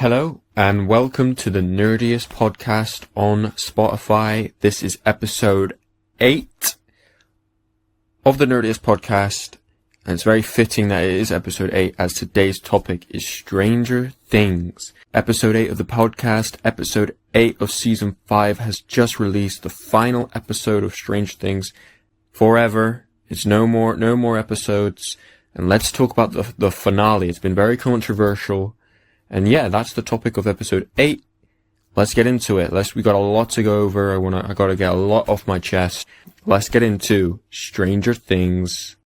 Hello and welcome to the Nerdiest podcast on Spotify. This is episode 8 of the Nerdiest podcast, and it's very fitting that it is episode 8 as today's topic is Stranger Things. Episode 8 of the podcast, episode 8 of season 5 has just released the final episode of Stranger Things forever. It's no more episodes, and let's talk about the finale. It's been very controversial. And yeah, that's the topic of episode 8. Let's get into it. We got a lot to go over. I gotta get a lot off my chest. Let's get into Stranger Things.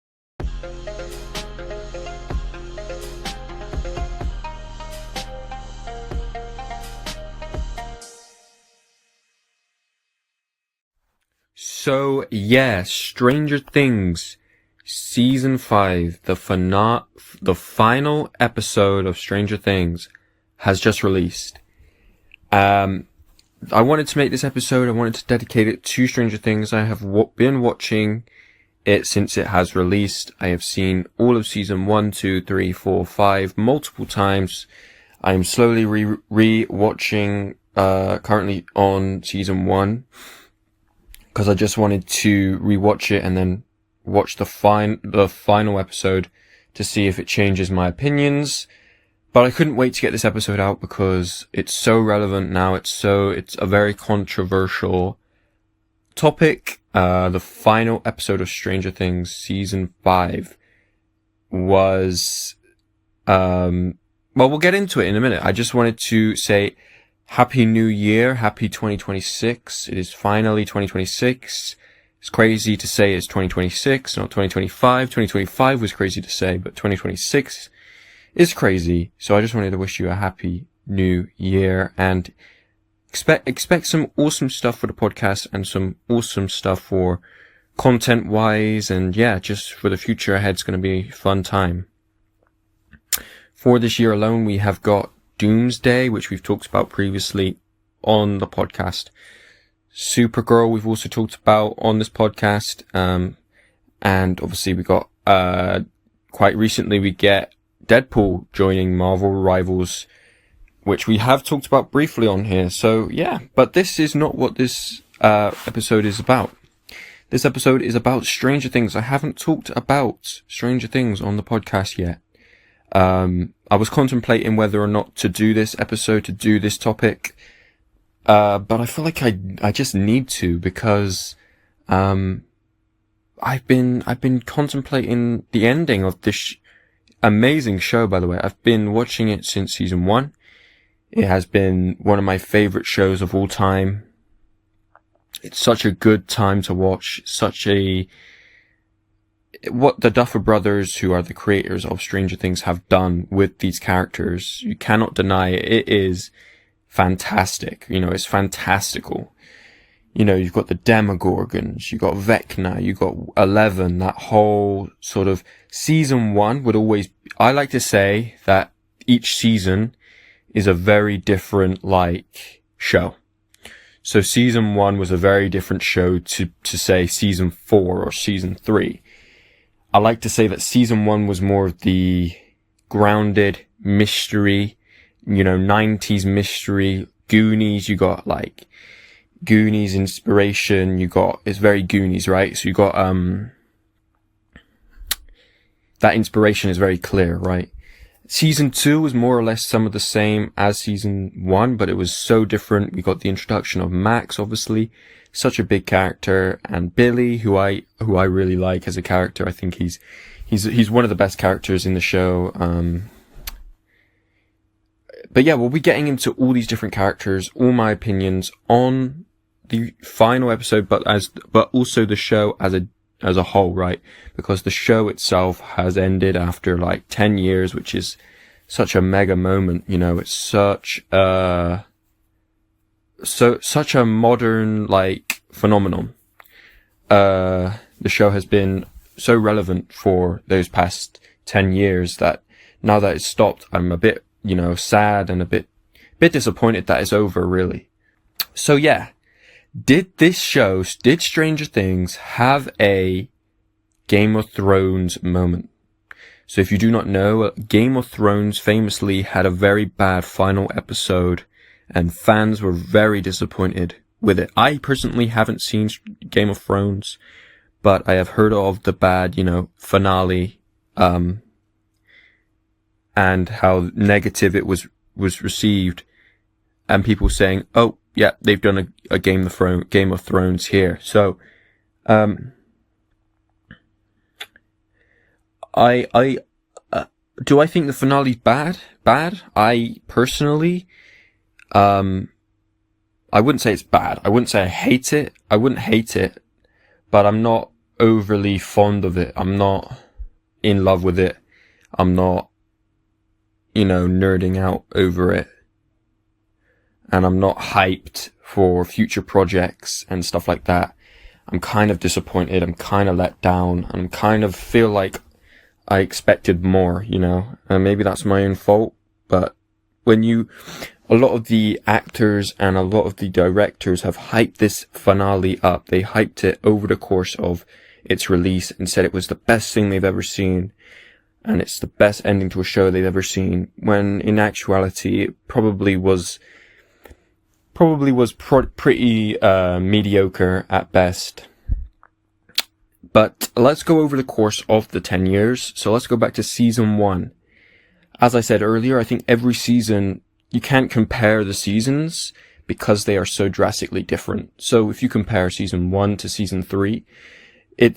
So yeah, Stranger Things Season 5, the final episode of Stranger Things has just released. I wanted to make this episode, I wanted to dedicate it to Stranger Things. I have been watching it since it has released. I have seen all of season 1, 2, 3, 4, 5 multiple times. I am slowly re-watching, currently on season 1, because I just wanted to re-watch it and then watch the final episode to see if it changes my opinions. But I couldn't wait to get this episode out because it's so relevant now. It's a very controversial topic. The final episode of Stranger Things season 5 was, well, we'll get into it in a minute. I just wanted to say Happy New Year, Happy 2026. It is finally 2026. It's crazy to say it's 2026, not 2025. 2025 was crazy to say, but 2026 is crazy. So I just wanted to wish you a happy new year and expect some awesome stuff for the podcast and some awesome stuff for content wise. And yeah, just for the future ahead, it's going to be a fun time. For this year alone, we have got Doomsday, which we've talked about previously on the podcast. Supergirl we've also talked about on this podcast, and obviously we got quite recently we get Deadpool joining Marvel Rivals, which we have talked about briefly on here. So yeah, but this is not what this episode is about. This episode is about Stranger Things. I haven't talked about Stranger Things on the podcast yet. I was contemplating whether or not to do this episode, to do this topic. But I feel like I just need to because, I've been contemplating the ending of this amazing show, by the way. I've been watching it since season 1. It has been one of my favorite shows of all time. It's such a good time to watch, what the Duffer Brothers, who are the creators of Stranger Things, have done with these characters. You cannot deny it. It is fantastic. It's fantastical. You've got the demogorgons, you've got Vecna, you've got 11, that whole sort of season 1 would always, I like to say that each season is a very different, show. So season 1 was a very different show to say season 4 or season 3. I like to say that season 1 was more of the grounded mystery, 90s mystery, Goonies. You got Goonies inspiration. It's very Goonies, right? So you got, that inspiration is very clear, right? Season 2 was more or less some of the same as season 1, but it was so different. We got the introduction of Max, obviously, such a big character, and Billy, who I really like as a character. I think he's one of the best characters in the show. But yeah, we'll be getting into all these different characters, all my opinions on the final episode, but also the show as a whole, right? Because the show itself has ended after 10 years, which is such a mega moment. It's such a modern phenomenon. The show has been so relevant for those past 10 years that now that it's stopped, I'm a bit sad and a bit disappointed that it's over, really. So yeah, did Stranger Things have a Game of Thrones moment? So if you do not know, Game of Thrones famously had a very bad final episode, and fans were very disappointed with it. I personally haven't seen Game of Thrones, but I have heard of the bad, finale, and how negative it was received, and people saying, "Oh, yeah, they've done a Game of Thrones here." So, do I think the finale's bad? I personally, I wouldn't say it's bad. I wouldn't say I hate it. I wouldn't hate it, but I'm not overly fond of it. I'm not in love with it. I'm not, nerding out over it. And I'm not hyped for future projects and stuff like that. I'm kind of disappointed. I'm kind of let down. I'm kind of feel like I expected more, and maybe that's my own fault, but a lot of the actors and a lot of the directors have hyped this finale up. They hyped it over the course of its release and said it was the best thing they've ever seen, and it's the best ending to a show they've ever seen, when in actuality it probably was pretty mediocre at best. But let's go over the course of the 10 years. So let's go back to season 1. As I said earlier, I think every season, you can't compare the seasons because they are so drastically different. So if you compare season 1 to season 3, I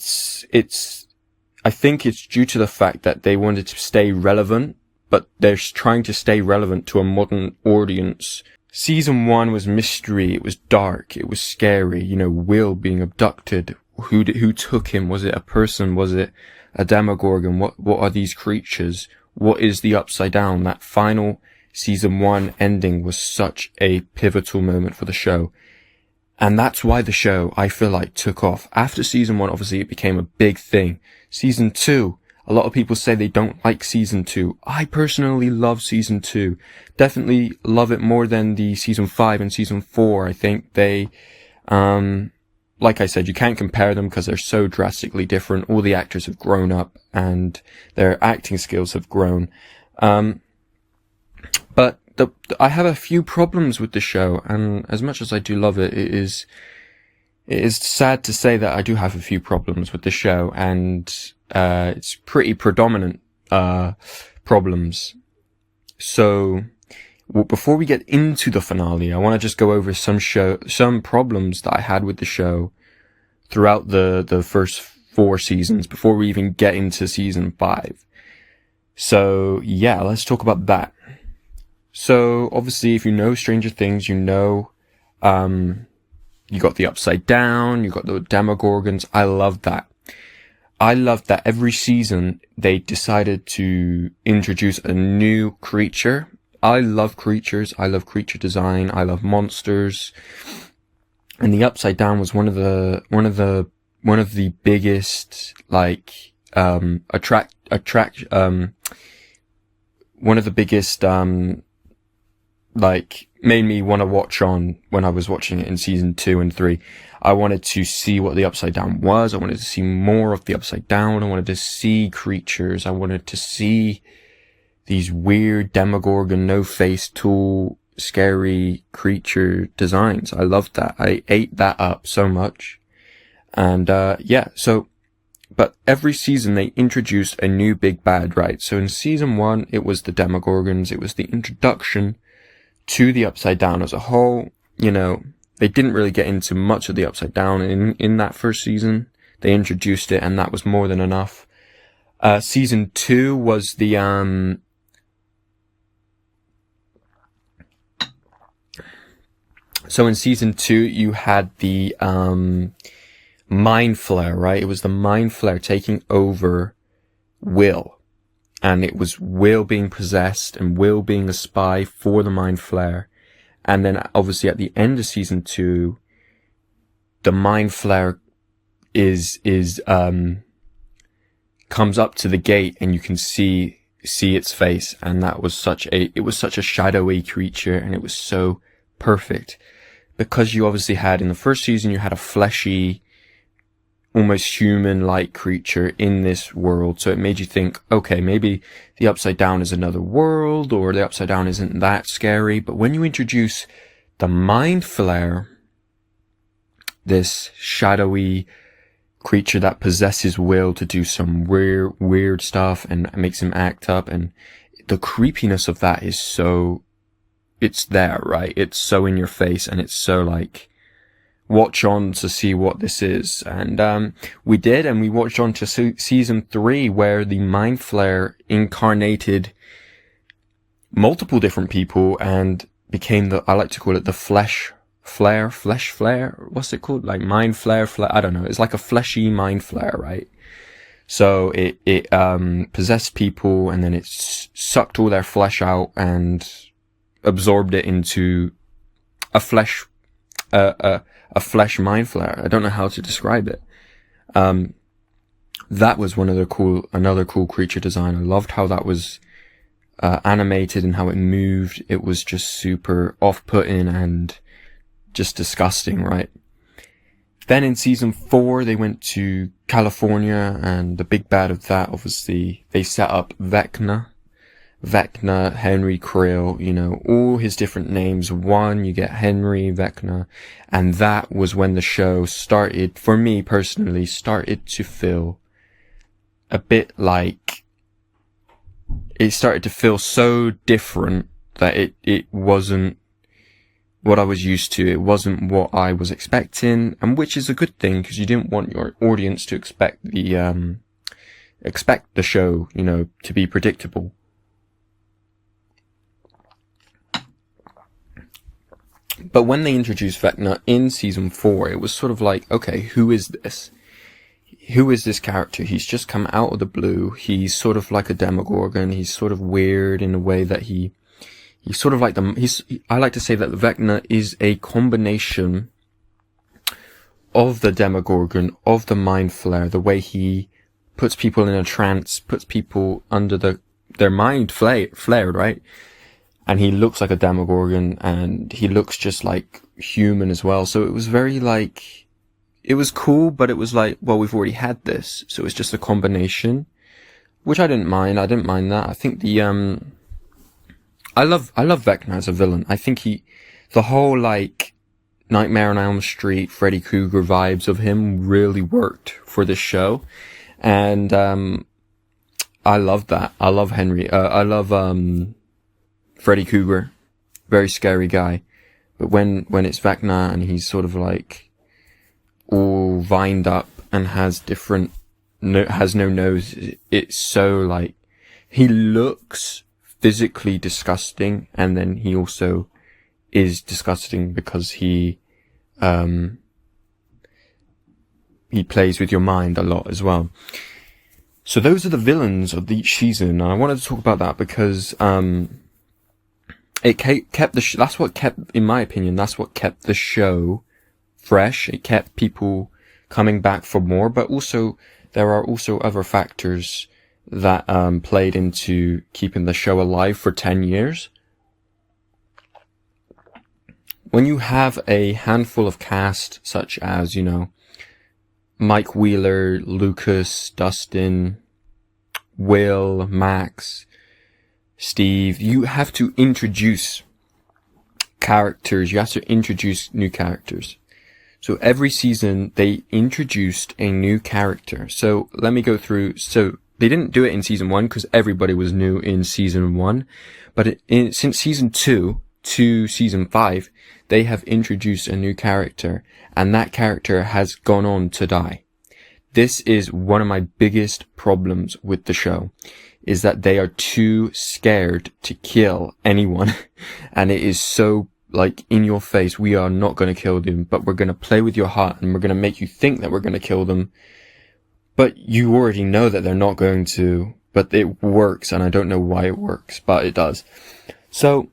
think it's due to the fact that they wanted to stay relevant, but they're trying to stay relevant to a modern audience. Season 1 was mystery, it was dark, it was scary, Will being abducted. Who took him? Was it a person? Was it a demogorgon? What are these creatures? What is the Upside Down? That final season 1 ending was such a pivotal moment for the show. And that's why the show, I feel like, took off. After season 1, obviously, it became a big thing. Season 2, a lot of people say they don't like season 2. I personally love season 2. Definitely love it more than the season 5 and season 4. I think they, like I said, you can't compare them because they're so drastically different. All the actors have grown up and their acting skills have grown. But I have a few problems with the show, and as much as I do love it, it is sad to say that I do have a few problems with the show, and it's pretty predominant problems. So before we get into the finale, I want to just go over some problems that I had with the show throughout the first 4 seasons before we even get into season 5. So yeah, let's talk about that. So obviously, if you know Stranger Things, you got the Upside Down, you got the demogorgons. I love that. I love that every season they decided to introduce a new creature. I love creatures. I love creature design. I love monsters. And the Upside Down was one of the biggest, made me want to watch on when I was watching it in season 2 and 3. I wanted to see what the Upside Down was. I wanted to see more of the Upside Down. I wanted to see creatures. I wanted to see these weird demogorgon, no-face tool, scary creature designs. I loved that. I ate that up so much. And, but every season they introduced a new big bad, right? So in season 1, it was the demogorgons. It was the introduction to the Upside Down as a whole. They didn't really get into much of the Upside Down in that first season. They introduced it, and that was more than enough. Season 2 was the, so in season 2, you had the, Mind Flare, right? It was the Mind Flare taking over Will. And it was Will being possessed and Will being a spy for the Mind Flare. And then obviously at the end of season 2, the Mind Flare comes up to the gate and you can see its face. And that was such a shadowy creature, and it was so perfect. Because you obviously had, in the first season, you had a fleshy, almost human-like creature in this world. So it made you think, okay, maybe the Upside Down is another world, or the Upside Down isn't that scary. But when you introduce the Mind Flayer, this shadowy creature that possesses will to do some weird stuff and makes him act up, and the creepiness of that is so, it's there, right? It's so in your face, and it's so like, watch on to see what this is. And we did, and we watched on to season 3, where the Mind Flayer incarnated multiple different people and became I like to call it the flesh flare, what's it called? Like Mind Flare, I don't know. It's like a fleshy Mind Flayer, right? So it possessed people, and then it sucked all their flesh out and absorbed it into a flesh Mind Flayer. I don't know how to describe it. That was another cool creature design. I loved how that was animated and how it moved. It was just super off-putting and just disgusting, right? Then in season 4, they went to California, and the big bad of that, obviously, they set up Vecna, Henry Krill, all his different names. You get Henry, Vecna, and that was when the show started, for me personally, started to feel a bit like, it started to feel so different that it wasn't what I was used to. It wasn't what I was expecting, and which is a good thing, because you didn't want your audience to expect the show, to be predictable. But when they introduced Vecna in season 4, it was sort of like, okay, who is this? Who is this character? He's just come out of the blue. He's sort of like a demogorgon. He's sort of weird in a way that he's sort of like I like to say that Vecna is a combination of the demogorgon, of the Mind Flayer, the way he puts people in a trance, puts people under their mind flared, right? And he looks like a demogorgon, and he looks just like human as well. So it was very like, it was cool, but it was like, well, we've already had this. So it was just a combination, which I didn't mind. I didn't mind that. I think I love Vecna as a villain. I think the whole like Nightmare on Elm Street, Freddy Krueger vibes of him really worked for this show. And, I love that. I love Henry. I love, Freddy Krueger, very scary guy. But when it's Vecna and he's sort of like all vined up and has no nose, it's so like, he looks physically disgusting, and then he also is disgusting because he plays with your mind a lot as well. So those are the villains of each season, and I wanted to talk about that because it kept that's what kept, in my opinion, that's what kept the show fresh. It kept people coming back for more, but also there are also other factors that played into keeping the show alive for 10 years. When you have a handful of cast such as, Mike Wheeler, Lucas, Dustin, Will, Max, Steve, you have to introduce characters. You have to introduce new characters. So every season they introduced a new character. So let me go through. So they didn't do it in season 1 because everybody was new in season 1. But since season 2 to season 5, they have introduced a new character, and that character has gone on to die. This is one of my biggest problems with the show, is that they are too scared to kill anyone. And it is so like in your face, we are not going to kill them, but we're going to play with your heart, and we're going to make you think that we're going to kill them. But you already know that they're not going to, but it works, and I don't know why it works, but it does. So,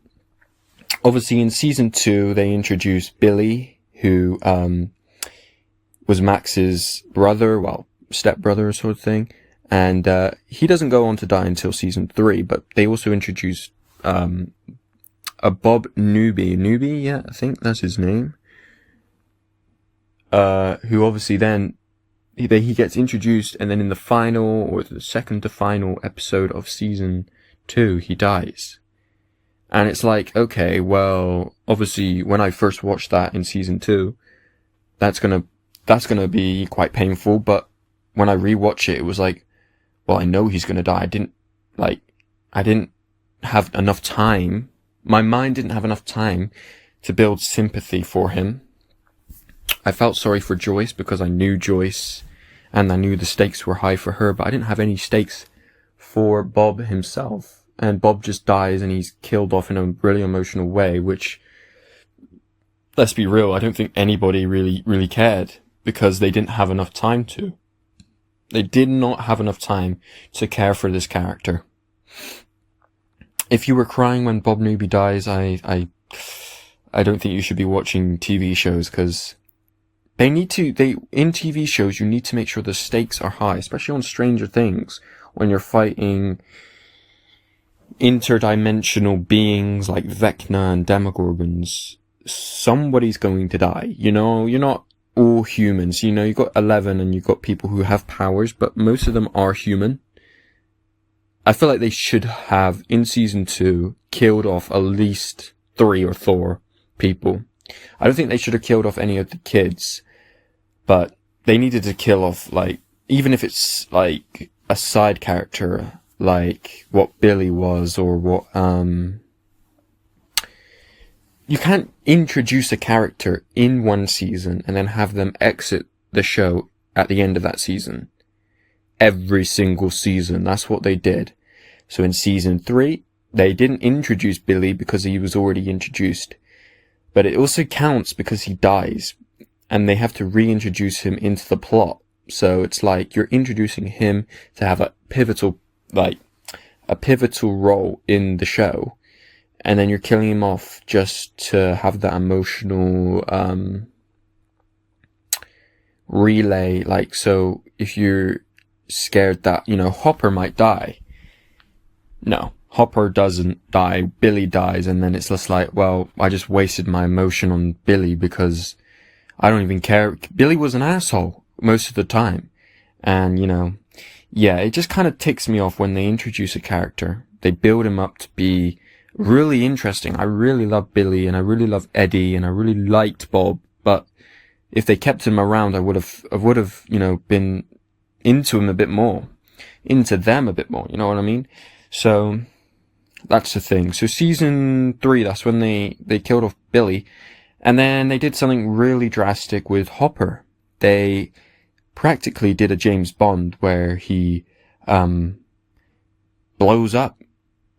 obviously in season 2, they introduced Billy, who, was Max's brother, stepbrother sort of thing. And, he doesn't go on to die until season 3, but they also introduced, a Bob Newby, yeah, I think that's his name. Who obviously then he gets introduced, and then in the final, or the second to final episode of season 2, he dies. And it's like, okay, well, obviously, when I first watched that in season 2, that's gonna be quite painful, but when I rewatch it, it was like, well, I know he's gonna die. I didn't have enough time. My mind didn't have enough time to build sympathy for him. I felt sorry for Joyce because I knew Joyce and I knew the stakes were high for her, but I didn't have any stakes for Bob himself. And Bob just dies and he's killed off in a really emotional way, which, let's be real, I don't think anybody really cared because they didn't have enough time to. They did not have enough time to care for this character. If you were crying when Bob Newby dies, I don't think you should be watching TV shows, because in TV shows, you need to make sure the stakes are high, especially on Stranger Things, when you're fighting interdimensional beings like Vecna and demogorgons. Somebody's going to die, you know? You're not all humans, you know? You've got 11 and you've got people who have powers, but most of them are human. I feel like they should have, in season 2, killed off at least 3 or 4 people. I don't think they should have killed off any of the kids, but they needed to kill off, like, even if it's, like, a side character, like what Billy was, or what, you can't introduce a character in one season and then have them exit the show at the end of that season. Every single season, that's what they did. So in season 3, they didn't introduce Billy because he was already introduced. But it also counts because he dies, and they have to reintroduce him into the plot. So it's like you're introducing him to have a pivotal role in the show, and then you're killing him off just to have that emotional relay. Like, so if you're scared that, you know, Hopper might die, no, Hopper doesn't die, Billy dies, and then it's just like, well, I just wasted my emotion on Billy because I don't even care. Billy was an asshole most of the time. And, you know, yeah, it just kind of ticks me off when they introduce a character. They build him up to be really interesting. I really love Billy, and I really love Eddie, and I really liked Bob, but if they kept him around, I would have, you know, been into him a bit more, into them a bit more, you know what I mean? So, that's the thing. So season 3, that's when they killed off Billy. And then they did something really drastic with Hopper. They practically did a James Bond where he, blows up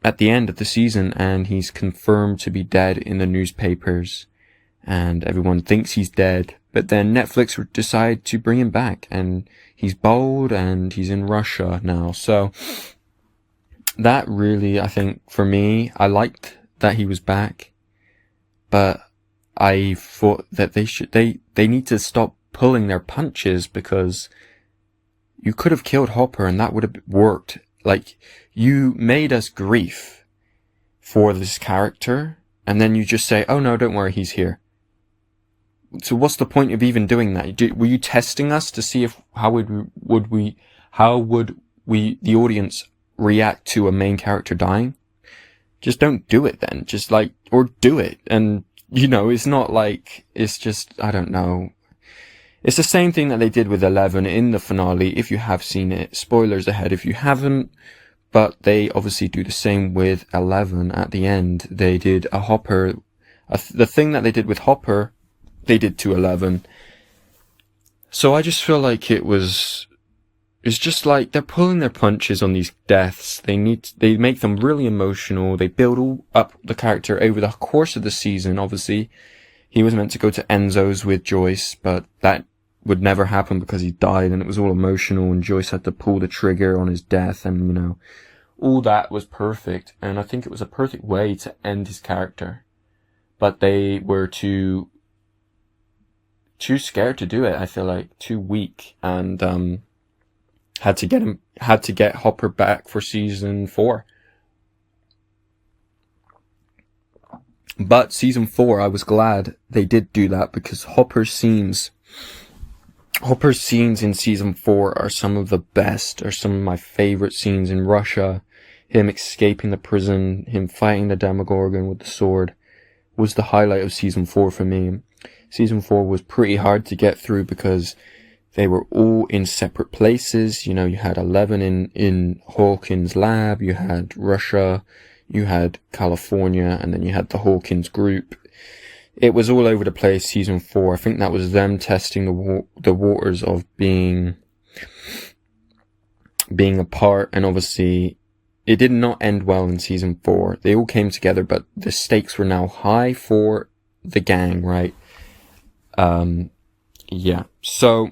at the end of the season and he's confirmed to be dead in the newspapers. And everyone thinks he's dead. But then Netflix decide to bring him back, and he's bold and he's in Russia now. So, that really, I think, for me, I liked that he was back, but I thought that they need to stop pulling their punches, because you could have killed Hopper and that would have worked. Like, you made us grief for this character, and then you just say, oh no, don't worry, he's here. So what's the point of even doing that? Were you testing us to see how would we, the audience, react to a main character dying? Just don't do it then. Just like, or do it. And, you know, it's not like, it's just, I don't know. It's the same thing that they did with 11 in the finale, if you have seen it. Spoilers ahead if you haven't. But they obviously do the same with 11 at the end. They did a Hopper, the thing that they did with Hopper, they did to 11. So I just feel like it's just like they're pulling their punches on these deaths. They make them really emotional. They build up the character over the course of the season. Obviously, he was meant to go to Enzo's with Joyce, but that would never happen because he died and it was all emotional, and Joyce had to pull the trigger on his death, and, you know, all that was perfect. And I think it was a perfect way to end his character. But they were too scared to do it, I feel like. Too weak. And, had to get Hopper back for season 4. But season 4, I was glad they did do that, because Hopper seems Hopper's scenes in season 4 are some of the best, are some of my favorite scenes in Russia. Him escaping the prison, him fighting the demogorgon with the sword, was the highlight of season 4 for me. Season 4 was pretty hard to get through because they were all in separate places. You know, you had 11 in Hawkins' lab, you had Russia, you had California, and then you had the Hawkins group. It was all over the place, season 4. I think that was them testing the waters of being apart, and obviously it did not end well in season 4. They all came together, but the stakes were now high for the gang, right? Yeah. So,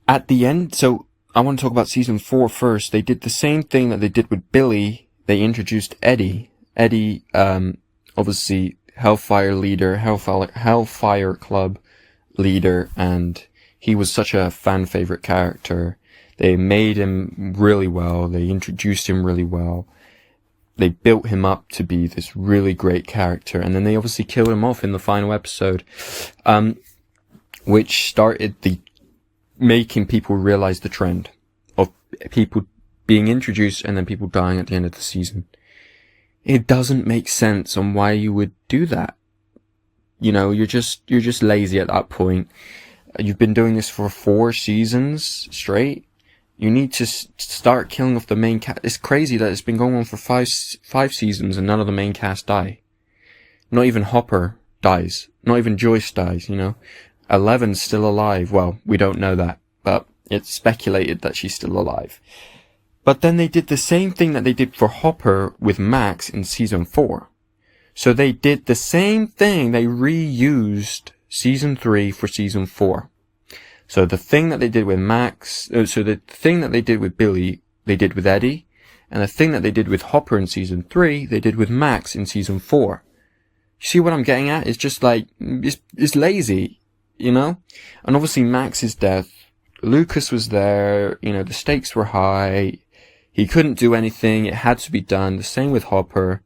at the end, so I want to talk about season 4 first. They did the same thing that they did with Billy. They introduced Eddie. Eddie, obviously Hellfire leader, Hellfire Club leader, and he was such a fan favorite character. They made him really well. They introduced him really well. They built him up to be this really great character, and then they obviously killed him off in the final episode, which started the making people realize the trend of people being introduced and then people dying at the end of the season. It doesn't make sense on why you would do that. You know, you're just lazy at that point. You've been doing this for 4 seasons straight. You need to start killing off the main cast. It's crazy that it's been going on for five seasons and none of the main cast die. Not even Hopper dies. Not even Joyce dies, you know. 11's still alive. Well, we don't know that, but it's speculated that she's still alive. But then they did the same thing that they did for Hopper with Max in season 4. So they did the same thing. They reused season 3 for season 4. So the thing that they did with Max, so the thing that they did with Billy, they did with Eddie. And the thing that they did with Hopper in season 3, they did with Max in season 4. You see what I'm getting at? It's just like, it's lazy, you know? And obviously Max's death, Lucas was there, you know, the stakes were high. He couldn't do anything. It had to be done. The same with Hopper.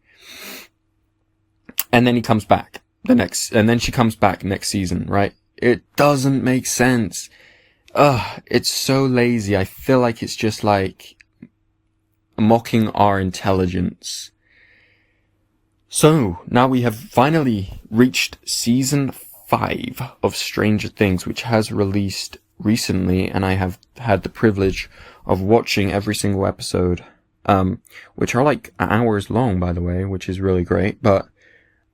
And then he comes back and then she comes back next season, right? It doesn't make sense. It's so lazy. I feel like it's just like mocking our intelligence. So, now we have finally reached season 5 of Stranger Things, which has released recently, and I have had the privilege of watching every single episode, which are like hours long, by the way, which is really great. But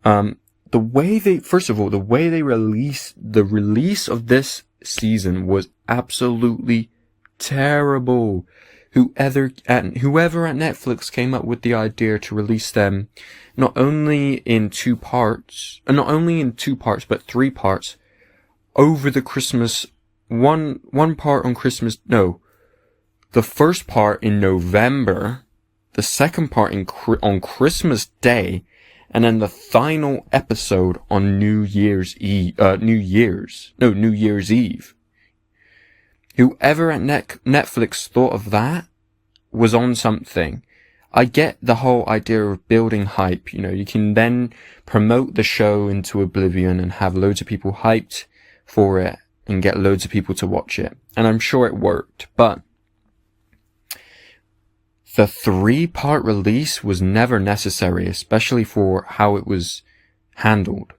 the way they release the release of this season was absolutely terrible. Whoever at Netflix came up with the idea to release them not only in 2 parts, but 3 parts over the Christmas. One part on Christmas. No, the first part in November, the second part on Christmas Day, and then the final episode on New Year's Eve. Whoever at Netflix thought of that was on something. I get the whole idea of building hype. You know, you can then promote the show into oblivion and have loads of people hyped for it and get loads of people to watch it. And I'm sure it worked, but the 3-part release was never necessary, especially for how it was handled.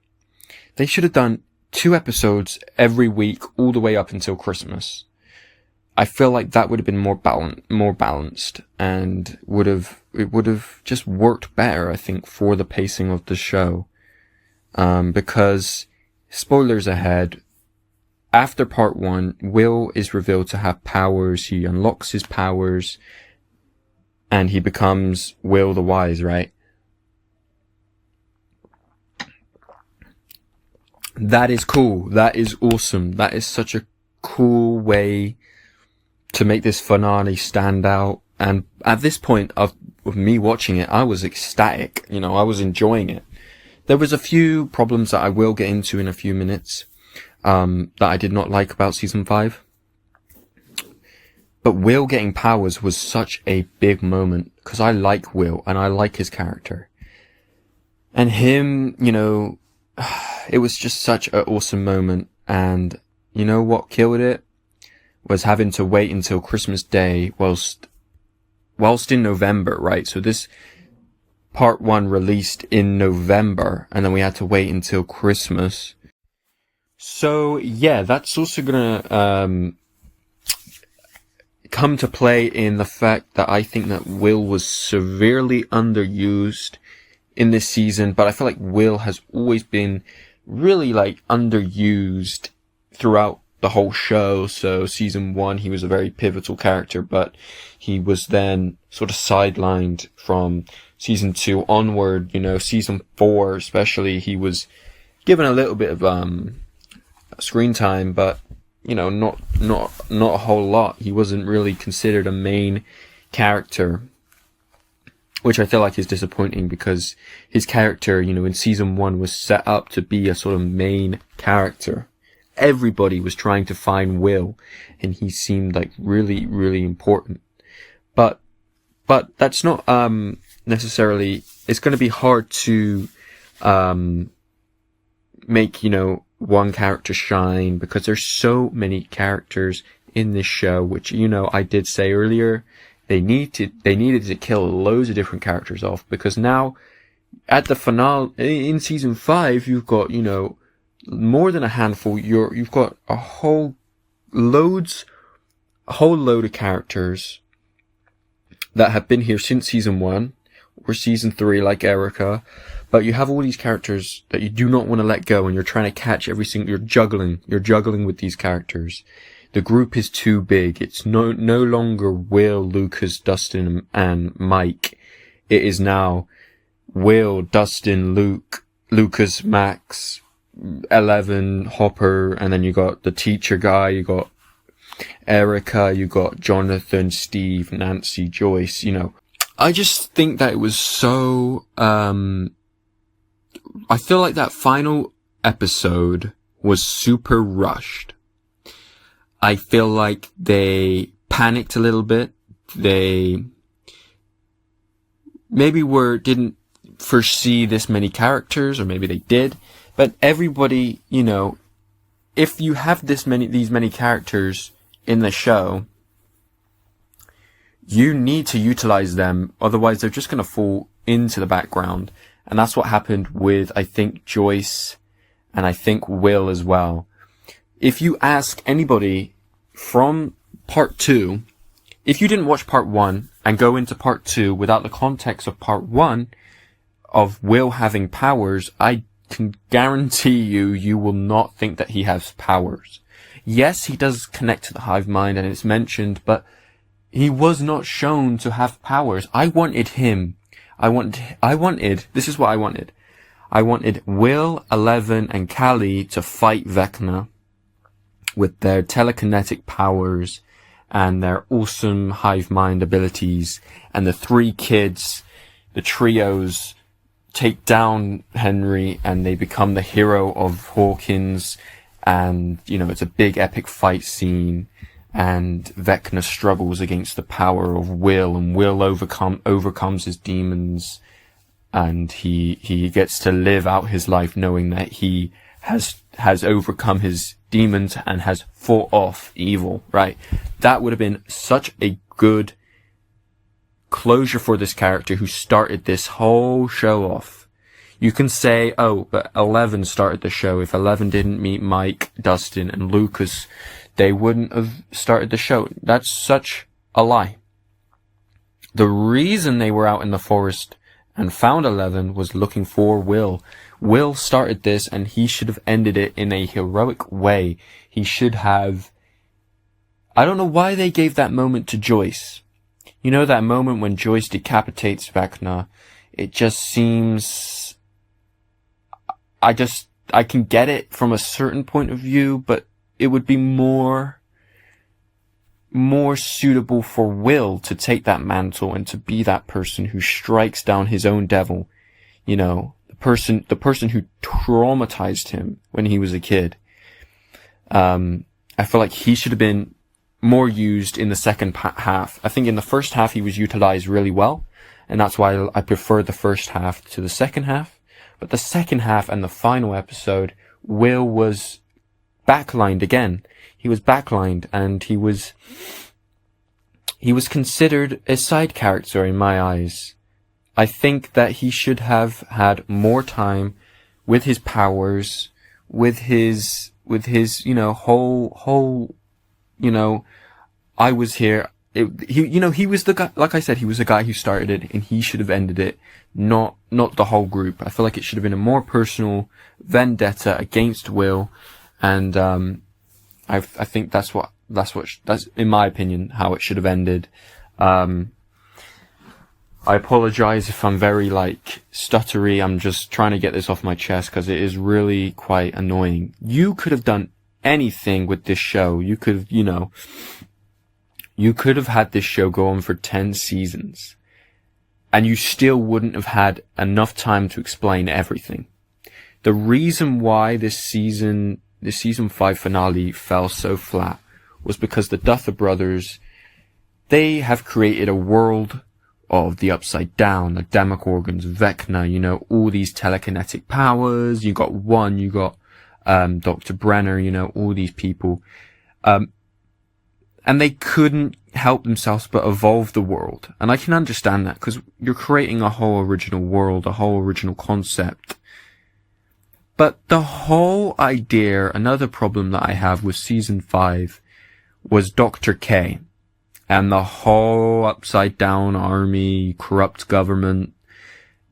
They should have done 2 episodes every week all the way up until Christmas. I feel like that would have been more balanced, and it would have just worked better, I think, for the pacing of the show. Because, spoilers ahead, after part 1, Will is revealed to have powers. He unlocks his powers, and he becomes Will the Wise, right? That is cool. That is awesome. That is such a cool way to make this finale stand out. And at this point of me watching it, I was ecstatic. You know, I was enjoying it. There was a few problems that I will get into in a few minutes, that I did not like about season 5. But Will getting powers was such a big moment, because I like Will and I like his character. And him, you know, it was just such an awesome moment, and you know what killed it? Was having to wait until Christmas Day whilst in November, right? So this part 1 released in November, and then we had to wait until Christmas. So yeah, that's also gonna come to play in the fact that I think that Will was severely underused in this season, but I feel like Will has always been really like underused throughout the whole show. So season 1, he was a very pivotal character, but he was then sort of sidelined from season 2 onward. You know, season 4 especially, he was given a little bit of screen time, but you know, not a whole lot. He wasn't really considered a main character, which I feel like is disappointing, because his character, you know, in season 1 was set up to be a sort of main character. Everybody was trying to find Will, and he seemed like really, really important. But that's not necessarily. It's going to be hard to make, you know, one character shine, because there's so many characters in this show, which, you know, I did say earlier, they needed to kill loads of different characters off, because now at the finale in season 5, you've got, you know, more than a handful. You've got a whole load of characters that have been here since season 1 or season 3, like Erica. But you have all these characters that you do not want to let go, and you're trying to catch every single. You're juggling with these characters. The group is too big. It's no longer Will, Lucas, Dustin, and Mike. It is now Will, Dustin, Luke, Lucas, Max, 11, Hopper, and then you got the teacher guy. You got Erica. You got Jonathan, Steve, Nancy, Joyce. You know, I just think that it was so. I feel like that final episode was super rushed. I feel like they panicked a little bit. They maybe didn't foresee this many characters, or maybe they did. But everybody, you know, if you have these many characters in the show, you need to utilize them. Otherwise, they're just going to fall into the background. And that's what happened with, I think, Joyce, and I think Will as well. If you ask anybody from part 2, if you didn't watch part 1 and go into part 2 without the context of part 1 of Will having powers, I can guarantee you will not think that he has powers. Yes, he does connect to the hive mind, and it's mentioned, but he was not shown to have powers. I wanted him. This is what I wanted. I wanted Will, 11, and Callie to fight Vecna with their telekinetic powers and their awesome hive mind abilities, and the 3 kids, the trios, take down Henry, and they become the hero of Hawkins, and, you know, it's a big epic fight scene, and Vecna struggles against the power of Will, and Will overcomes his demons, and he gets to live out his life knowing that he has overcome his demons and has fought off evil, right? That would have been such a good closure for this character who started this whole show off. You can say, oh, but 11 started the show. If 11 didn't meet Mike, Dustin, and Lucas, they wouldn't have started the show. That's such a lie. The reason they were out in the forest and found 11 was looking for Will. Will started this, and he should have ended it in a heroic way. He should have... I don't know why they gave that moment to Joyce. You know, that moment when Joyce decapitates Vecna, it just seems... I can get it from a certain point of view, but it would be more suitable for Will to take that mantle and to be that person who strikes down his own devil. You know, the person who traumatized him when he was a kid. I feel like he should have been more used in the second half. I think in the first half he was utilized really well, and that's why I prefer the first half to the second half. But the second half and the final episode, Will was backlined again. He was backlined, and he was considered a side character in my eyes. I think that he should have had more time with his powers, with his, whole, I was here. He was the guy, like I said, he was the guy who started it, and he should have ended it, not the whole group. I feel like it should have been a more personal vendetta against Will, and, I think that's in my opinion how it should have ended. I apologize if I'm very stuttery. I'm just trying to get this off my chest because it is really quite annoying. You could have done anything with this show. You could have had this show go on for 10 seasons, and you still wouldn't have had enough time to explain everything. The reason why this season 5 finale fell so flat was because the Duffer Brothers, they have created a world of the Upside Down, the demogorgons, vecna, all these telekinetic powers. You got Dr. Brenner, all these people. And they couldn't help themselves but evolve the world. And I can understand that, because you're creating a whole original world, a whole original concept. But the whole idea, another problem that I have with season 5, was Dr. K. And the whole Upside Down army, corrupt government,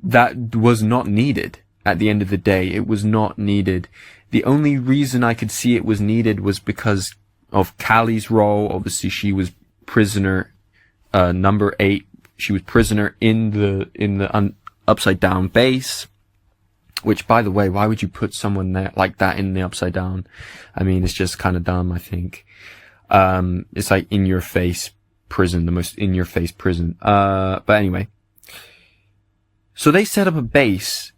that was not needed. At the end of the day, it was not needed. The only reason I could see it was needed was because of Callie's role. Obviously, she was prisoner, number 8. She was prisoner in the Upside Down base. Which, by the way, why would you put someone there like that in the Upside Down? I mean, it's just kind of dumb, I think. It's like in your face prison, the most in your face prison. But anyway. So they set up a base.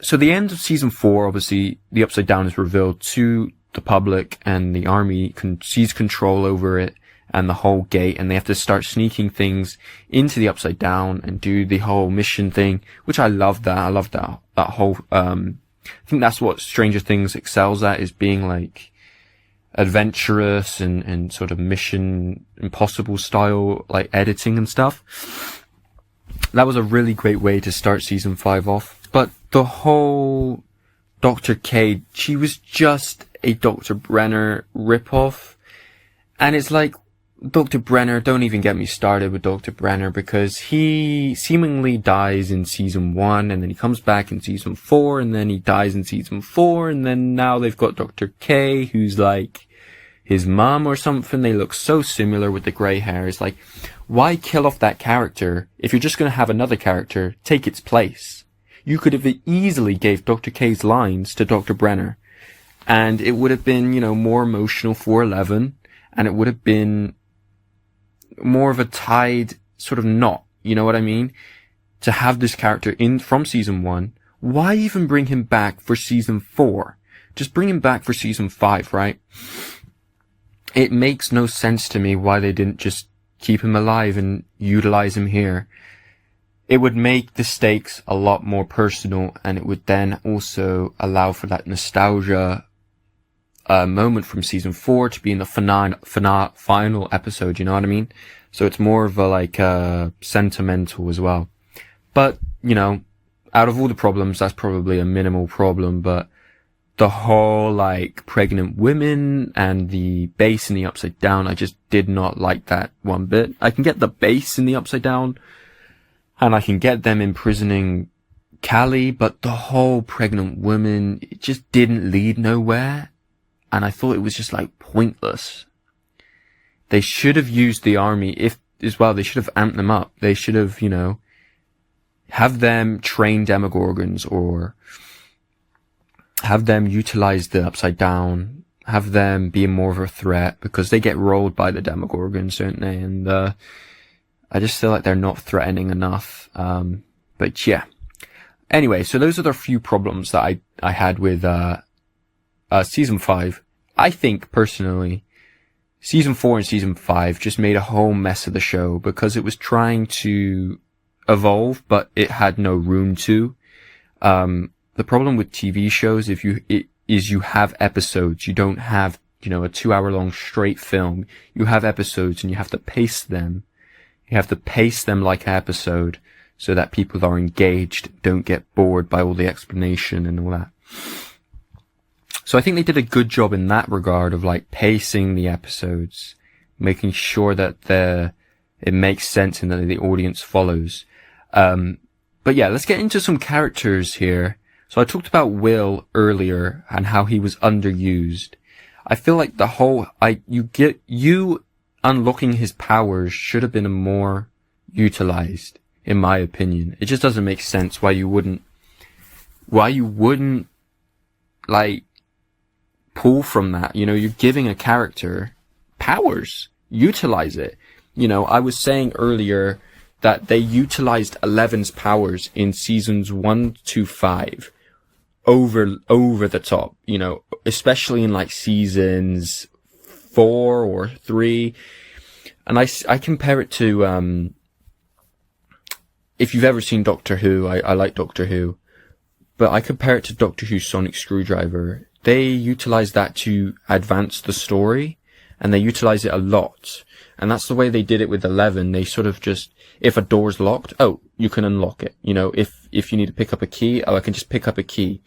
So the end of season 4, obviously, the Upside Down is revealed to the public, and the army sees control over it and the whole gate, and they have to start sneaking things into the Upside Down and do the whole mission thing, which I love that. I love that whole, I think that's what Stranger Things excels at, is being adventurous and sort of Mission Impossible style, editing and stuff. That was a really great way to start season 5 off. But the whole Dr. K, she was just a Dr. Brenner ripoff. And it's Dr. Brenner, don't even get me started with Dr. Brenner, because he seemingly dies in season 1, and then he comes back in season 4, and then he dies in season 4, and then now they've got Dr. K, who's his mom or something. They look so similar with the grey hair. It's why kill off that character if you're just going to have another character take its place? You could have easily gave Dr. K's lines to Dr. Brenner, and it would have been, more emotional for 11, and it would have been more of a tied sort of knot, you know what I mean? To have this character from season 1, why even bring him back for season 4? Just bring him back for season 5, right? It makes no sense to me why they didn't just keep him alive and utilize him here. It would make the stakes a lot more personal, and it would then also allow for that nostalgia moment from season 4 to be in the final episode, you know what I mean? So it's more of a sentimental as well. But, out of all the problems, that's probably a minimal problem, but the whole pregnant women and the base in the Upside Down, I just did not like that one bit. I can get the base in the Upside Down, and I can get them imprisoning Callie, but the whole pregnant women, it just didn't lead nowhere. And I thought it was just pointless. They should have used the army as well. They should have amped them up. They should have, have them train demogorgons, or have them utilize the Upside Down, have them be more of a threat, because they get rolled by the demogorgons, don't they? And, I just feel like they're not threatening enough. But yeah. Anyway, so those are the few problems that I had with, season 5. I think, personally, season 4 and season 5 just made a whole mess of the show, because it was trying to evolve, but it had no room to. The problem with TV shows, if is you have episodes. You don't have, a 2-hour-long straight film. You have episodes and you have to pace them. You have to pace them like an episode so that people are engaged, don't get bored by all the explanation and all that. So I think they did a good job in that regard of like pacing the episodes, making sure that it makes sense and that the audience follows. But yeah, let's get into some characters here. So I talked about Will earlier and how he was underused. I feel like you unlocking his powers should have been more utilized, in my opinion. It just doesn't make sense why you wouldn't like pull from that. You're giving a character powers. Utilize it. I was saying earlier that they utilized 11's powers in seasons 1 to 5 over the top, especially in like seasons 4 or 3. And I compare it to, if you've ever seen Doctor Who, I like Doctor Who, but I compare it to Doctor Who's Sonic Screwdriver. They utilize that to advance the story, and they utilize it a lot. And that's the way they did it with 11. They sort of just, if a door's locked, you can unlock it. If you need to pick up a key, I can just pick up a key.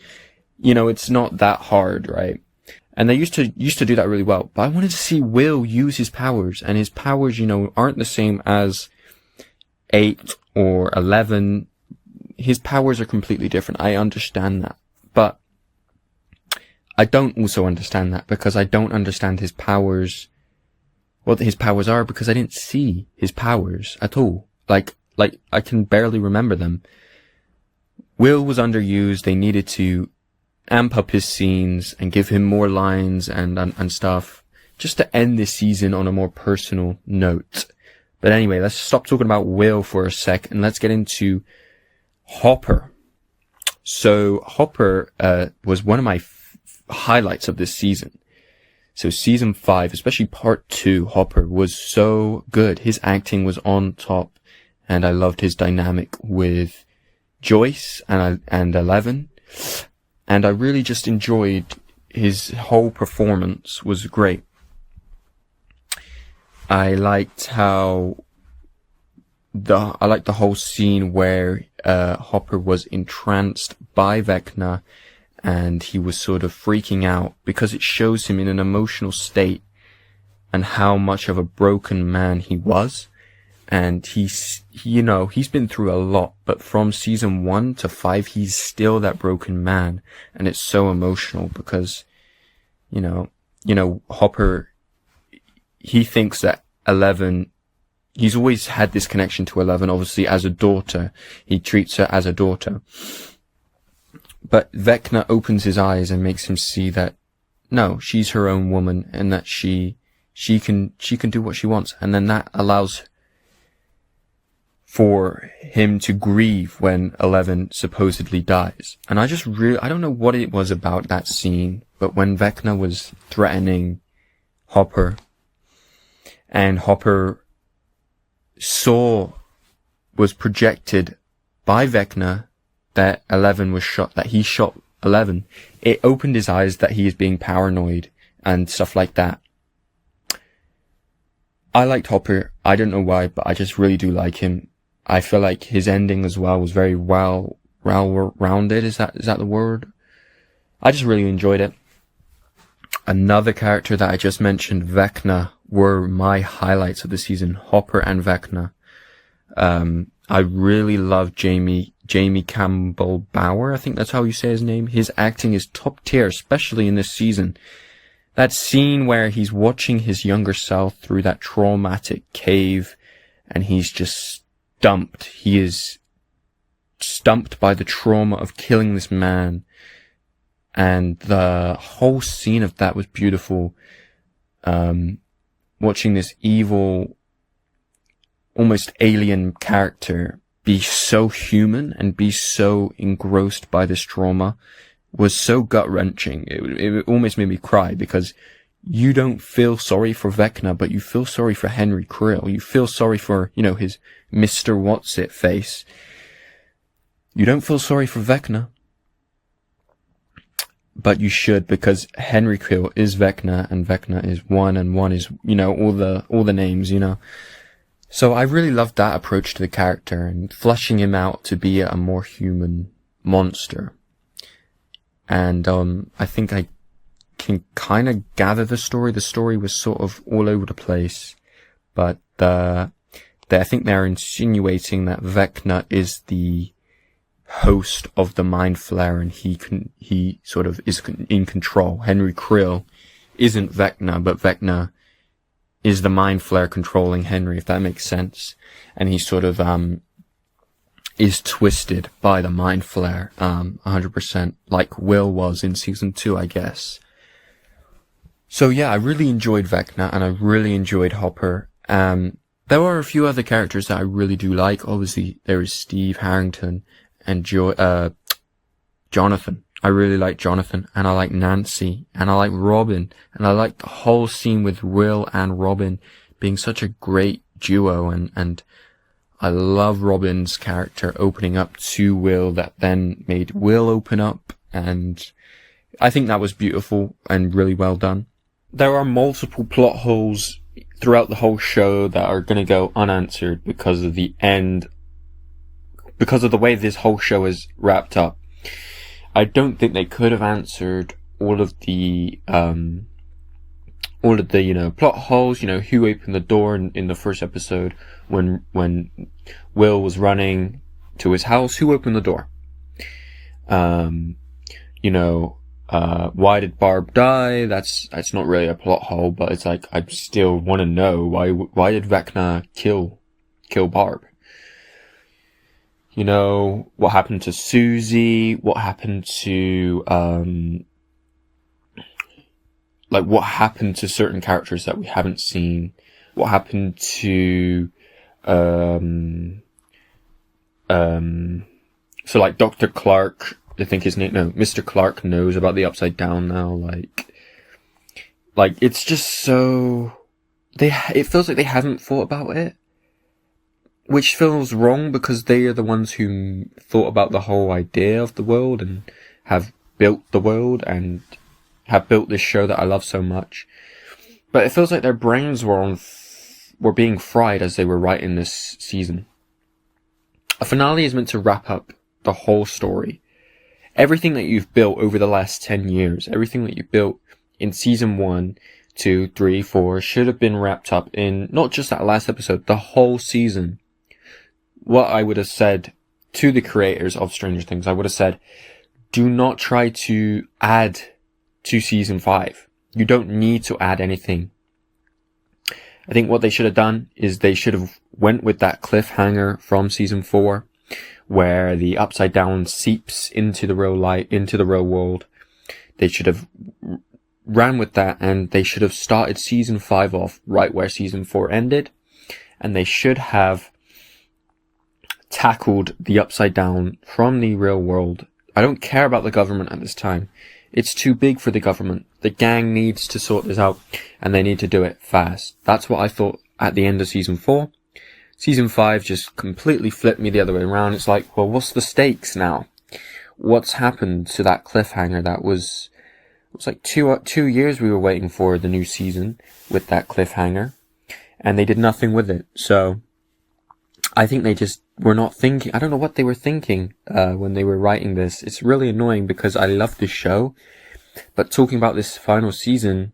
It's not that hard, right? And they used to do that really well. But I wanted to see Will use his powers, and his powers, aren't the same as 8 or 11. His powers are completely different. I understand that. But I don't also understand that because I don't understand his powers, what his powers are, because I didn't see his powers at all. Like I can barely remember them. Will was underused. They needed to amp up his scenes and give him more lines and stuff, just to end this season on a more personal note. But anyway, let's stop talking about Will for a sec and let's get into Hopper. So Hopper was one of my highlights of this season. So season 5, especially part 2, Hopper was so good. His acting was on top, and I loved his dynamic with Joyce and 11. And I really just enjoyed his whole performance. Was great. I liked the whole scene where Hopper was entranced by Vecna, and he was sort of freaking out because it shows him in an emotional state and how much of a broken man he was. And he's been through a lot, but from season 1 to 5, he's still that broken man. And it's so emotional because, Hopper, he thinks that 11, he's always had this connection to 11, obviously as a daughter. He treats her as a daughter. But Vecna opens his eyes and makes him see that, no, she's her own woman and that she can do what she wants. And then that allows for him to grieve when 11 supposedly dies. And I don't know what it was about that scene, but when Vecna was threatening Hopper, and Hopper was projected by Vecna that 11 was shot, that he shot 11, it opened his eyes that he is being paranoid and stuff like that. I liked Hopper. I don't know why, but I just really do like him. I feel like his ending as well was very well-rounded. Is that the word? I just really enjoyed it. Another character that I just mentioned, Vecna, were my highlights of the season. Hopper and Vecna. I really love Jamie Campbell Bower. I think that's how you say his name. His acting is top tier, especially in this season. That scene where he's watching his younger self through that traumatic cave and he's just stumped. He is stumped by the trauma of killing this man. And the whole scene of that was beautiful. Watching this evil, almost alien character be so human and be so engrossed by this trauma was so gut-wrenching. It almost made me cry because you don't feel sorry for Vecna, but you feel sorry for Henry Creel. You feel sorry for, his Mr. What's-It face. You don't feel sorry for Vecna. but you should, because Henry Krill is Vecna, and Vecna is one, and one is, all the names, So I really loved that approach to the character, and fleshing him out to be a more human monster. And, I think I can kind of gather the story. The story was sort of all over the place, but, I think they're insinuating that Vecna is the host of the Mind Flayer, and he sort of is in control. Henry Krill isn't Vecna, but Vecna is the Mind Flayer controlling Henry, if that makes sense. And he sort of, is twisted by the Mind Flayer, 100%, like Will was in season 2, I guess. So yeah, I really enjoyed Vecna, and I really enjoyed Hopper. There were a few other characters that I really do like. Obviously, there is Steve Harrington and Jonathan. I really like Jonathan, and I like Nancy, and I like Robin, and I like the whole scene with Will and Robin being such a great duo, and I love Robin's character opening up to Will that then made Will open up, and I think that was beautiful and really well done. There are multiple plot holes throughout the whole show that are going to go unanswered because of the end, because of the way this whole show is wrapped up. I don't think they could have answered all of the plot holes, who opened the door in the first episode when Will was running to his house, who opened the door? Why did Barb die? That's not really a plot hole, but it's like, I still want to know why did Vecna kill Barb? What happened to Susie? What happened to, what happened to certain characters that we haven't seen? What happened to, so like Dr. Clark, I think his name, no, Mr. Clark knows about the Upside Down now, like, it's just so, it feels like they haven't thought about it, which feels wrong because they are the ones who thought about the whole idea of the world and have built the world and have built this show that I love so much. But it feels like their brains were being fried as they were writing this season. A finale is meant to wrap up the whole story. Everything that you've built over the last 10 years, everything that you built in season 1, 2, 3, 4 should have been wrapped up in not just that last episode, the whole season. What I would have said to the creators of Stranger Things, I would have said, do not try to add to season 5. You don't need to add anything. I think what they should have done is they should have went with that cliffhanger from season 4, where the Upside Down seeps into the real light, into the real world. They should have ran with that, and they should have started season 5 off right where season 4 ended, and they should have tackled the Upside Down from the real world. I don't care about the government at this time. It's too big for the government. The gang needs to sort this out, and they need to do it fast. That's what I thought at the end of season 4. Season 5 just completely flipped me the other way around. It's like, well, what's the stakes now? What's happened to that cliffhanger that was, it was like 2 years we were waiting for the new season with that cliffhanger, and they did nothing with it. So I think they just were not thinking. I don't know what they were thinking when they were writing this. It's really annoying because I love this show, but talking about this final season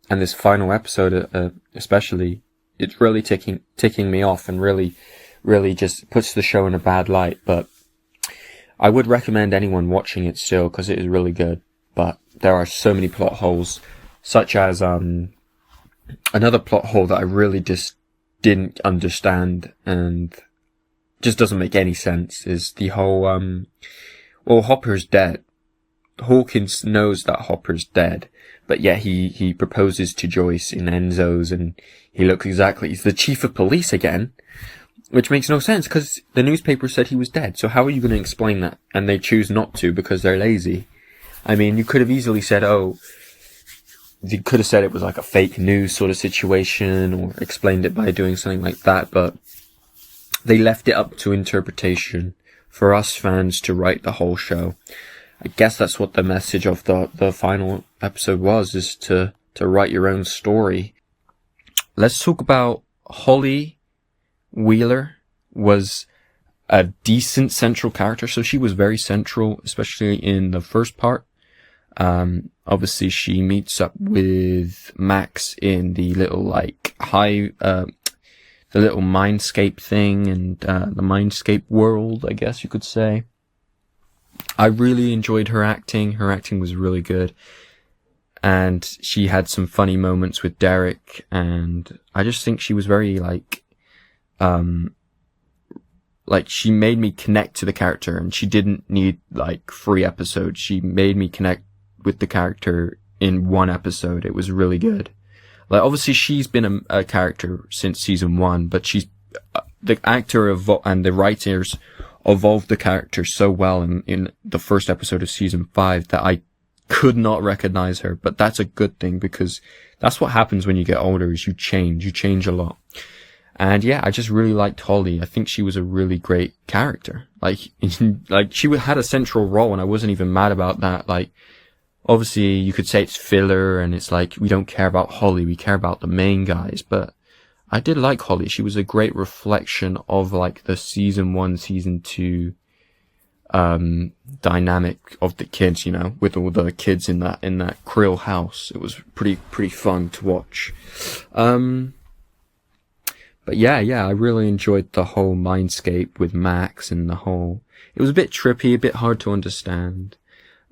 and this final episode especially, it's really ticking me off and really just puts the show in a bad light. But I would recommend anyone watching it still, because it is really good. But there are so many plot holes, such as another plot hole that I really just didn't understand and just doesn't make any sense, is the whole Hopper's dead. Hawkins knows that Hopper's dead, but yet he proposes to Joyce in Enzo's, and he looks exactly, he's the chief of police again, which makes no sense because the newspaper said he was dead. So how are you going to explain that? And they choose not to because they're lazy. I mean, you could have easily said, you could have said it was like a fake news sort of situation, or explained it by doing something like that, but they left it up to interpretation for us fans to write the whole show. I guess that's what the message of the final episode was, is to write your own story. Let's talk about Holly Wheeler. Was a decent central character, so she was very central, especially in the first part. Obviously she meets up with Max in the little the little mindscape thing, and the mindscape world, I guess you could say. I really enjoyed her acting. Her acting was really good, and she had some funny moments with Derek, and I just think she was very she made me connect to the character, and she didn't need 3 episodes. She made me connect with the character in 1 episode. It was really good. Obviously she's been a character since season 1, but she's the actor and the writers evolved the character so well in the first episode of season 5 that I could not recognize her. But that's a good thing, because that's what happens when you get older, is you change a lot. And yeah, I just really liked Holly. I think she was a really great character. She had a central role, and I wasn't even mad about that. Obviously you could say it's filler, and it's we don't care about Holly, we care about the main guys. But I did like Holly. She was a great reflection of the season 1, season 2, dynamic of the kids, with all the kids in that Krill house. It was pretty fun to watch. But yeah, I really enjoyed the whole mindscape with Max, and it was a bit trippy, a bit hard to understand.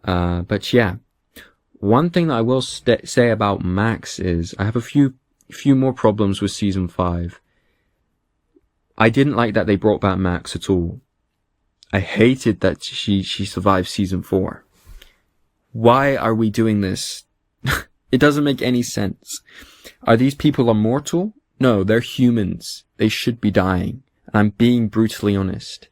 But yeah, one thing that I will say about Max is I have a few more problems with season 5. I didn't like that they brought back Max at all. I hated that she survived season 4. Why are we doing this? It doesn't make any sense. Are these people immortal? No, they're humans. They should be dying. And I'm being brutally honest.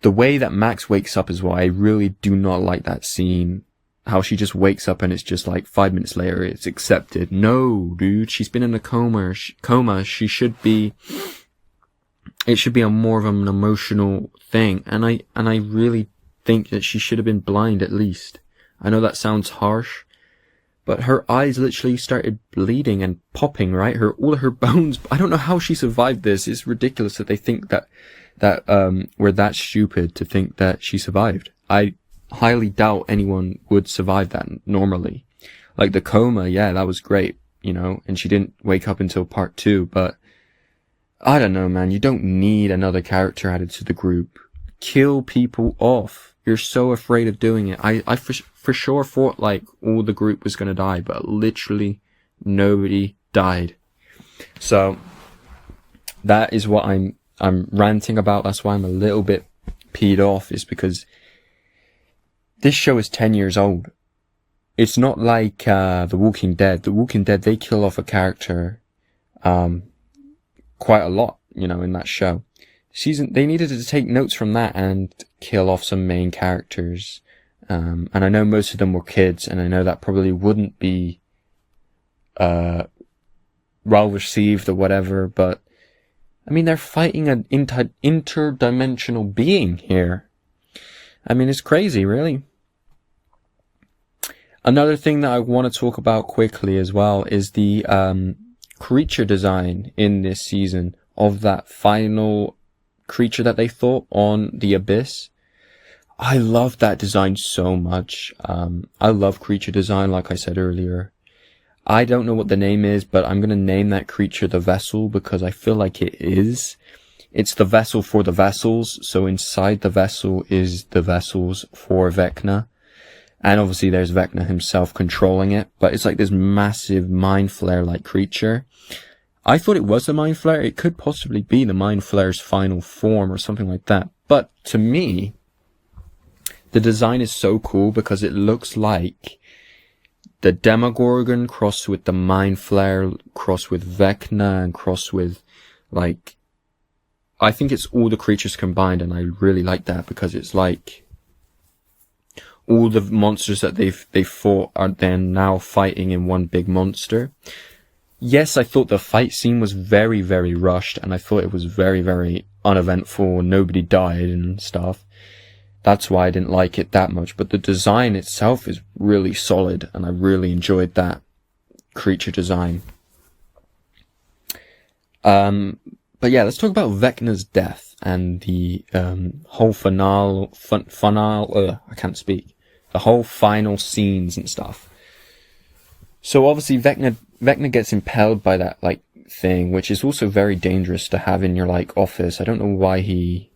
The way that Max wakes up as well, I really do not like that scene. How she just wakes up and it's just 5 minutes later, it's accepted. No, dude, she's been in a coma. She should be, it should be a more of an emotional thing. And I really think that she should have been blind at least. I know that sounds harsh, but her eyes literally started bleeding and popping, right? All of her bones. I don't know how she survived this. It's ridiculous that they think that we're that stupid to think that she survived. I highly doubt anyone would survive that normally. The coma, yeah, that was great, and she didn't wake up until part 2, but I don't know, man. You don't need another character added to the group. Kill people off. You're so afraid of doing it. I for sure thought all the group was gonna die, but literally nobody died. So that is what I'm ranting about. That's why I'm a little bit peed off, is because this show is 10 years old. It's not like The Walking Dead. The Walking Dead, they kill off a character quite a lot, in that show. They needed to take notes from that and kill off some main characters. And I know most of them were kids, and I know that probably wouldn't be well received or whatever, but I mean, they're fighting an interdimensional being here. I mean, it's crazy, really. Another thing that I want to talk about quickly as well is the creature design in this season of that final creature that they fought on the Abyss. I love that design so much. I love creature design, like I said earlier. I don't know what the name is, but I'm going to name that creature the Vessel, because I feel like it is. It's the vessel for the vessels, so inside the vessel is the vessels for Vecna. And obviously there's Vecna himself controlling it, but it's this massive mind flare-like creature. I thought it was a mind flare. It could possibly be the mind flare's final form or something like that. But to me, the design is so cool because it looks like the demogorgon crossed with the mind flare, crossed with Vecna, and crossed with I think it's all the creatures combined, and I really like that because it's all the monsters that they fought are then now fighting in one big monster. Yes, I thought the fight scene was very, very rushed, and I thought it was very, very uneventful. Nobody died and stuff. that's why I didn't like it that much. But the design itself is really solid, and I really enjoyed that creature design. But yeah, let's talk about Vecna's death and the whole finale. I can't speak. The whole final scenes and stuff. So obviously Vecna gets impaled by that like thing, which is also very dangerous to have in your like office. I don't know why he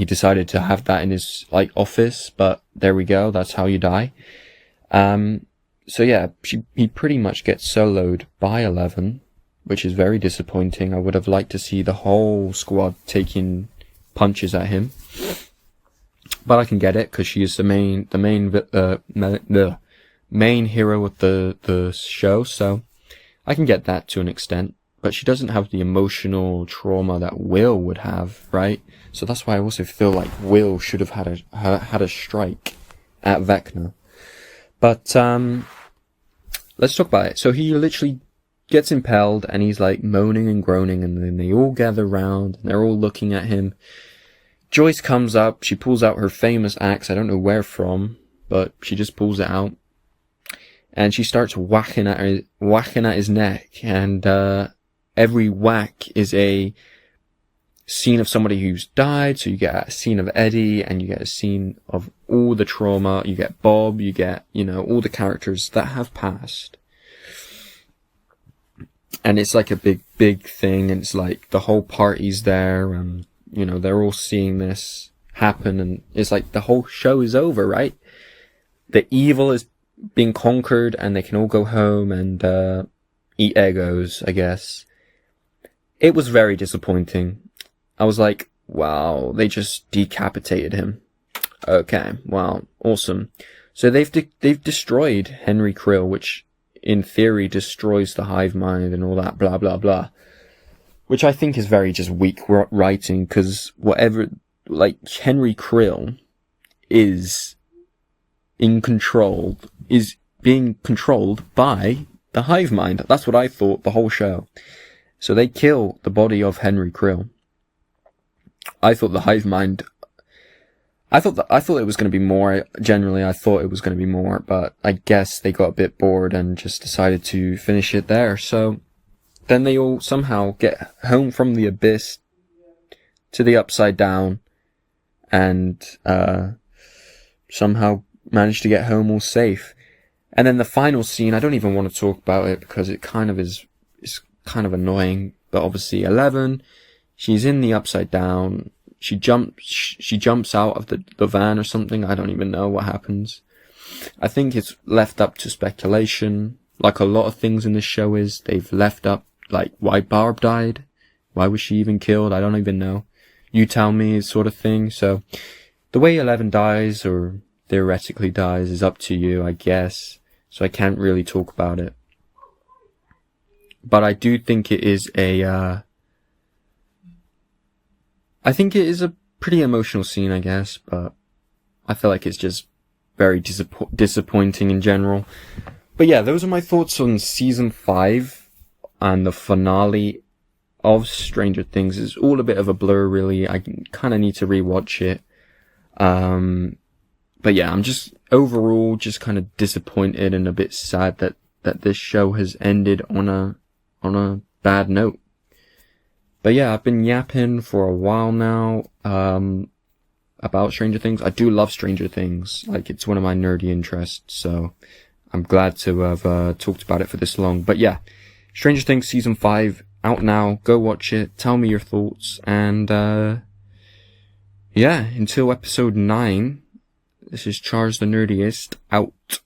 decided to have that in his like office, but there we go. That's how you die. So yeah, he pretty much gets soloed by 11, which is very disappointing. I would have liked to see the whole squad taking punches at him, but I can get it because she is the main hero of the show, so I can get that to an extent. But she doesn't have the emotional trauma that Will would have, right? So that's why I also feel like Will should have had a strike at Vecna. But let's talk about it. So he literally gets impaled, and he's like moaning and groaning, and then they all gather round, and they're all looking at him. Joyce comes up, she pulls out her famous axe, I don't know where from, but she just pulls it out, and she starts whacking at his neck, and every whack is a scene of somebody who's died. So you get a scene of Eddie, and you get a scene of all the trauma. You get Bob, you get, all the characters that have passed. And it's like a big thing, and it's like the whole party's there, and, they're all seeing this happen, and it's like the whole show is over, right? The evil is being conquered, and they can all go home and eat Eggos, I guess. It was very disappointing. I was like, wow, they just decapitated him. Okay, wow, awesome. So they've destroyed Henry Krill, which in theory destroys the hive mind and all that blah blah blah, which I think is very just weak writing, because whatever, like, Henry Krill is being controlled by the hive mind. That's what I thought the whole show. So they kill the body of Henry Krill. I thought the hive mind, I thought it was going to be more. Generally, I thought it was going to be more, but I guess they got a bit bored and just decided to finish it there. So then they all somehow get home from the abyss to the upside down, and somehow manage to get home all safe. And then the final scene, I don't even want to talk about it because it kind of is kind of annoying. But obviously 11, she's in the upside down. She jumps out of the van or something. I don't even know what happens. I think it's left up to speculation. Like a lot of things in this show is, they've left up, like, why Barb died. Why was she even killed? I don't even know. You tell me, sort of thing. So the way 11 dies, or theoretically dies, is up to you, I guess. So I can't really talk about it. But I do think it is a pretty emotional scene, I guess, but I feel like it's just very disappointing in general. But yeah, those are my thoughts on season 5 and the finale of Stranger Things. It's all a bit of a blur, really. I kind of need to rewatch it. But yeah, I'm just overall just kind of disappointed and a bit sad that this show has ended on a bad note. But yeah, I've been yapping for a while now about Stranger Things. I do love Stranger Things. Like, it's one of my nerdy interests, so I'm glad to have talked about it for this long. But yeah, Stranger Things Season 5 out now. Go watch it. Tell me your thoughts. And yeah, until episode 9, this is Charles the Nerdiest, out.